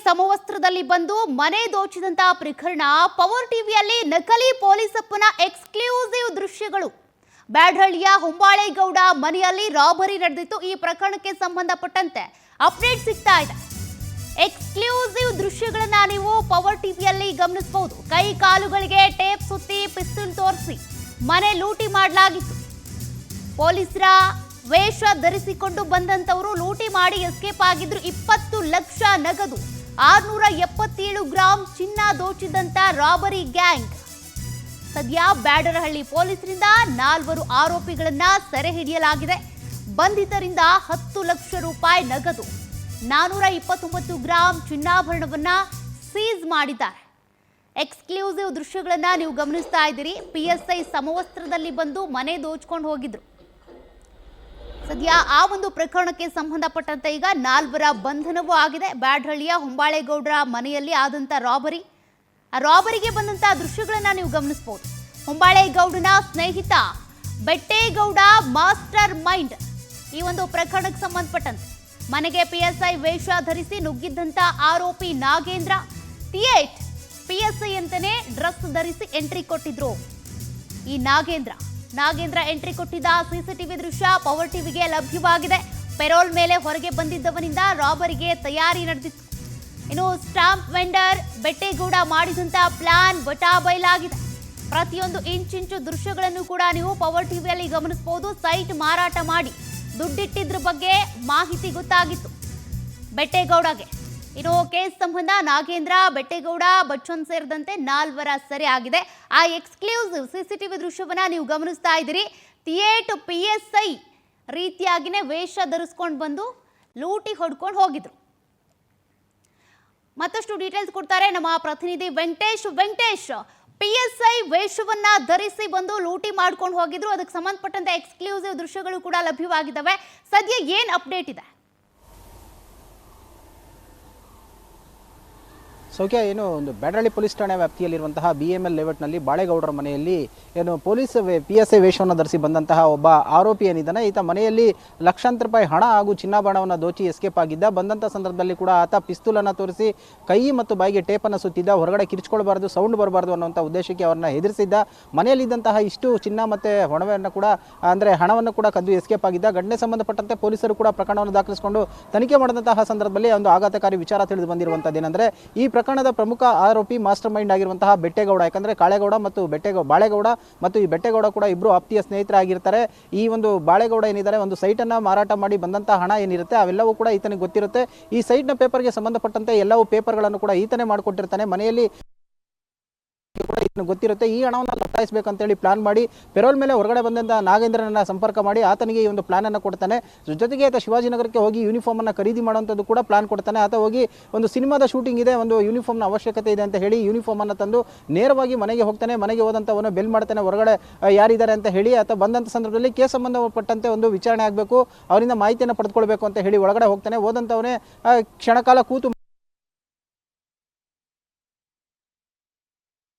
ಸಮವಸ್ತ್ರದಲ್ಲಿ ಬಂದು ಮನೆ ದೋಚಿದಂತಹ ಪ್ರಕರಣ ಪವರ್ ಟಿವಿಯಲ್ಲಿ ನಕಲಿ ಪೊಲೀಸಪ್ಪನ ಎಕ್ಸ್ಕ್ಲೂಸಿವ್ ದೃಶ್ಯಗಳು. ಬ್ಯಾಡಹಳ್ಳಿಯ ಹೊಂಬಾಳೇಗೌಡ ಮನೆಯಲ್ಲಿ ರಾಬರಿ ನಡೆದಿತ್ತು. ಈ ಪ್ರಕರಣಕ್ಕೆ ಸಂಬಂಧಪಟ್ಟಂತೆ ಅಪ್ಡೇಟ್ ಸಿಗ್ತಾ ಇದೆ. ಎಕ್ಸ್ಕ್ಲೂಸಿವ್ ದೃಶ್ಯಗಳನ್ನ ನೀವು ಪವರ್ ಟಿವಿಯಲ್ಲಿ ಗಮನಿಸಬಹುದು. ಕೈ ಕಾಲುಗಳಿಗೆ ಟೇಪ್ ಸುತ್ತಿ ಪಿಸ್ತೂಲ್ ತೋರಿಸಿ ಮನೆ ಲೂಟಿ ಮಾಡಲಾಗಿತ್ತು. ಪೊಲೀಸರ ವೇಷ ಧರಿಸಿಕೊಂಡು ಬಂದಂತವರು ಲೂಟಿ ಮಾಡಿ ಎಸ್ಕೇಪ್ ಆಗಿದ್ರು. 20 ಲಕ್ಷ ನಗದು, 677 ಗ್ರಾಂ ಚಿನ್ನ ದೋಚಿದಂತ ರಾಬರಿ ಗ್ಯಾಂಗ್. ಸದ್ಯ ಬ್ಯಾಡರಹಳ್ಳಿ ಪೊಲೀಸರಿಂದ 4 ಆರೋಪಿಗಳನ್ನ ಸೆರೆ ಹಿಡಿಯಲಾಗಿದೆ. ಬಂಧಿತರಿಂದ 10 ಲಕ್ಷ ರೂಪಾಯಿ ನಗದು, 429 ಗ್ರಾಂ ಚಿನ್ನಾಭರಣವನ್ನ ಸೀಸ್ ಮಾಡಿದ್ದಾರೆ. ಎಕ್ಸ್ಕ್ಲೂಸಿವ್ ದೃಶ್ಯಗಳನ್ನ ನೀವು ಗಮನಿಸ್ತಾ ಇದ್ದೀರಿ. PSI ಸಮವಸ್ತ್ರದಲ್ಲಿ ಬಂದು ಮನೆ ದೋಚ್ಕೊಂಡು ಹೋಗಿದ್ರು. ಸದ್ಯ ಆ ಒಂದು ಪ್ರಕರಣಕ್ಕೆ ಸಂಬಂಧಪಟ್ಟಂತೆ ಈಗ 4 ಬಂಧನವೂ ಆಗಿದೆ. ಬ್ಯಾಡಹಳ್ಳಿಯ ಹೊಂಬಾಳೇಗೌಡರ ಮನೆಯಲ್ಲಿ ಆದಂತ ರಾಬರಿ, ಆ ರಾಬರಿಗೆ ಬಂದಂತ ದೃಶ್ಯಗಳನ್ನ ನೀವು ಗಮನಿಸಬಹುದು. ಹೊಂಬಾಳೇಗೌಡನ ಸ್ನೇಹಿತ ಬೆಟ್ಟೇಗೌಡ ಮಾಸ್ಟರ್ ಮೈಂಡ್. ಈ ಒಂದು ಪ್ರಕರಣಕ್ಕೆ ಸಂಬಂಧಪಟ್ಟಂತೆ ಮನೆಗೆ PSI ವೇಷ ಧರಿಸಿ ನುಗ್ಗಿದ್ದಂತ ಆರೋಪಿ ನಾಗೇಂದ್ರ ಥಿಯೇಟ್ PSI ಅಂತಾನೆ ಡ್ರೆಸ್ ಧರಿಸಿ ಎಂಟ್ರಿ ಕೊಟ್ಟಿದ್ರು. ಈ ನಾಗೇಂದ್ರ ಎಂಟ್ರಿ ಕೊಟ್ಟಿದ್ದ CCTV ದೃಶ್ಯ ಪವರ್ ಟಿವಿಗೆ ಲಭ್ಯವಾಗಿದೆ. ಪೆರೋಲ್ ಮೇಲೆ ಹೊರಗೆ ಬಂದಿದ್ದವನಿಂದ ರಾಬರಿಗೆ ತಯಾರಿ ನಡೆದಿತ್ತು. ಇನ್ನು ಸ್ಟಾಂಪ್ ವೆಂಡರ್ ಬೆಟ್ಟೇಗೌಡ ಮಾಡಿದಂತ ಪ್ಲಾನ್ ಬಟಾಬೈಲಾಗಿದೆ. ಪ್ರತಿಯೊಂದು ಇಂಚಿಂಚು ದೃಶ್ಯಗಳನ್ನು ಕೂಡ ನೀವು ಪವರ್ ಟಿವಿಯಲ್ಲಿ ಗಮನಿಸಬಹುದು. ಸೈಟ್ ಮಾರಾಟ ಮಾಡಿ ದುಡ್ಡಿಟ್ಟಿದ್ರ ಬಗ್ಗೆ ಮಾಹಿತಿ ಗೊತ್ತಾಗಿತ್ತು ಬೆಟ್ಟೇಗೌಡಗೆ. ಇನ್ನು ಕೇಸ್ ಸಂಬಂಧ ನಾಗೇಂದ್ರ, ಬೆಟ್ಟೇಗೌಡ, ಬಚ್ಚನ್ ಸೇರಿದಂತೆ 4 ಸೆರೆ ಆಗಿದೆ. ಆ ಎಕ್ಸ್ಕ್ಲೂಸಿವ್ CCTV ದೃಶ್ಯವನ್ನ ನೀವು ಗಮನಿಸ್ತಾ ಇದ್ದೀರಿ. ಥಿಯೇಟ್ PSI ರೀತಿಯಾಗಿನೇ ವೇಷ ಧರಿಸ್ಕೊಂಡು ಬಂದು ಲೂಟಿ ಹೊಡ್ಕೊಂಡು ಹೋಗಿದ್ರು. ಮತ್ತಷ್ಟು ಡೀಟೇಲ್ಸ್ ಕೊಡ್ತಾರೆ ನಮ್ಮ ಪ್ರತಿನಿಧಿ ವೆಂಕಟೇಶ್. PSI ವೇಷವನ್ನ ಧರಿಸಿ ಬಂದು ಲೂಟಿ ಮಾಡ್ಕೊಂಡು ಹೋಗಿದ್ರು. ಅದಕ್ಕೆ ಸಂಬಂಧಪಟ್ಟಂತೆ ಎಕ್ಸ್ಕ್ಲೂಸಿವ್ ದೃಶ್ಯಗಳು ಕೂಡ ಲಭ್ಯವಾಗಿದ್ದಾವೆ. ಸದ್ಯ ಏನ್ ಅಪ್ಡೇಟ್ ಇದೆ? ಸೌಖ್ಯ, ಏನು ಒಂದು ಬ್ಯಾಡಹಳ್ಳಿ ಪೊಲೀಸ್ ಠಾಣೆ ವ್ಯಾಪ್ತಿಯಲ್ಲಿರುವಂತಹ BML ಲೇಔಟ್ನಲ್ಲಿ ಬಾಳೇಗೌಡರ ಮನೆಯಲ್ಲಿ ಏನು ಪೊಲೀಸ್ PSI ವೇಷವನ್ನು ಧರಿಸಿ ಬಂದಂತಹ ಒಬ್ಬ ಆರೋಪಿ ಏನಿದ್ದಾನೆ, ಈತ ಮನೆಯಲ್ಲಿ ಲಕ್ಷಾಂತರ ರೂಪಾಯಿ ಹಣ ಹಾಗೂ ಚಿನ್ನಾಭರಣವನ್ನು ದೋಚಿ ಎಸ್ಕೇಪ್ ಆಗಿದ್ದ. ಬಂದಂಥ ಸಂದರ್ಭದಲ್ಲಿ ಕೂಡ ಆತ ಪಿಸ್ತೂಲನ್ನು ತೋರಿಸಿ ಕೈ ಮತ್ತು ಬಾಯಿಗೆ ಟೇಪನ್ನು ಸುತ್ತಿದ್ದ. ಹೊರಗಡೆ ಕಿರ್ಚ್ಕೊಳ್ಬಾರ್ದು, ಸೌಂಡ್ ಬರಬಾರ್ದು ಅನ್ನುವಂಥ ಉದ್ದೇಶಕ್ಕೆ ಅವರನ್ನ ಹೆದರಿಸಿದ್ದ. ಮನೆಯಲ್ಲಿದ್ದಂತಹ ಇಷ್ಟು ಚಿನ್ನ ಮತ್ತು ಒಡವೆಯನ್ನು ಕೂಡ ಅಂದರೆ ಹಣವನ್ನು ಕೂಡ ಕದ್ದು ಎಸ್ಕೇಪ್ ಆಗಿದ್ದ. ಘಟನೆ ಸಂಬಂಧಪಟ್ಟಂತೆ ಪೊಲೀಸರು ಕೂಡ ಪ್ರಕರಣವನ್ನು ದಾಖಲಿಸಿಕೊಂಡು ತನಿಖೆ ಮಾಡಿದಂತಹ ಸಂದರ್ಭದಲ್ಲಿ ಒಂದು ಆಘಾತಕಾರಿ ವಿಚಾರ ತಿಳಿದು ಬಂದಿರುವಂಥದ್ದೇನೆಂದರೆ, ಈ ಪ್ರಕರಣದ ಪ್ರಮುಖ ಆರೋಪಿ ಮಾಸ್ಟರ್ ಮೈಂಡ್ ಆಗಿರುವಂತಹ ಬೆಟ್ಟೇಗೌಡ. ಯಾಕಂದ್ರೆ ಕಾಳೇಗೌಡ ಮತ್ತು ಬಾಳೇಗೌಡ ಮತ್ತು ಈ ಬೆಟ್ಟೇಗೌಡ ಕೂಡ ಇಬ್ಬರು ಆಪ್ತಿಯ ಸ್ನೇಹಿತರಾಗಿರ್ತಾರೆ. ಈ ಒಂದು ಬಾಳೇಗೌಡ ಏನಿದ್ದಾರೆ, ಒಂದು ಸೈಟನ್ನು ಮಾರಾಟ ಮಾಡಿ ಬಂದಂತಹ ಹಣ ಏನಿರುತ್ತೆ ಅವೆಲ್ಲವೂ ಕೂಡ ಈತನಿಗೆ ಗೊತ್ತಿರುತ್ತೆ. ಈ ಸೈಟ್ನ ಪೇಪರ್ಗೆ ಸಂಬಂಧಪಟ್ಟಂತೆ ಎಲ್ಲವೂ ಪೇಪರ್ಗಳನ್ನು ಕೂಡ ಈತನೇ ಮಾಡಿಕೊಟ್ಟಿರ್ತಾನೆ. ಮನೆಯಲ್ಲಿ ಗೊತ್ತಿರುತ್ತೆ. ಈ ಹಣವನ್ನು ಲಪಾಯಿಸಬೇಕಂತೇಳಿ ಪ್ಲಾನ್ ಮಾಡಿ ಪೆರೋಲ್ ಮೇಲೆ ಹೊರಗಡೆ ಬಂದಂತ ನಾಗೇಂದ್ರನನ್ನ ಸಂಪರ್ಕ ಮಾಡಿ ಆತನಿಗೆ ಈ ಒಂದು ಪ್ಲಾನ್ ಅನ್ನು ಕೊಡ್ತಾನೆ. ಜೊತೆಗೆ ಆತ ಶಿವಾಜಿನಗರಕ್ಕೆ ಹೋಗಿ ಯೂನಿಫಾರ್ಮ್ ಅನ್ನು ಖರೀದಿ ಮಾಡುವಂಥದ್ದು ಕೂಡ ಪ್ಲಾನ್ ಕೊಡ್ತಾನೆ. ಆತ ಹೋಗಿ ಒಂದು ಸಿನಿಮಾದ ಶೂಟಿಂಗ್ ಇದೆ, ಒಂದು ಯೂನಿಫಾರ್ಮ್ನ ಅವಶ್ಯಕತೆ ಇದೆ ಅಂತ ಹೇಳಿ ಯೂನಿಫಾರ್ಮ್ ಅನ್ನು ತಂದು ನೇರವಾಗಿ ಮನೆಗೆ ಹೋಗ್ತಾನೆ. ಮನೆಗೆ ಹೋದಂಥವನು ಬೆಲ್ ಮಾಡ್ತಾನೆ, ಹೊರಗಡೆ ಯಾರಿದ್ದಾರೆ ಅಂತ ಹೇಳಿ. ಆತ ಬಂದಂಥ ಸಂದರ್ಭದಲ್ಲಿ ಕೇಸ್ ಸಂಬಂಧಪಟ್ಟಂತೆ ಒಂದು ವಿಚಾರಣೆ ಆಗಬೇಕು, ಅವರಿಂದ ಮಾಹಿತಿಯನ್ನು ಪಡೆದುಕೊಳ್ಬೇಕು ಅಂತ ಹೇಳಿ ಒಳಗಡೆ ಹೋಗ್ತಾನೆ. ಹೋದಂಥವನೇ ಕ್ಷಣಕಾಲ ಕೂತು.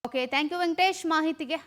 ಓಕೆ, ಥ್ಯಾಂಕ್ ಯು ವೆಂಕಟೇಶ್ ಮಾಹಿತಿಗೆ.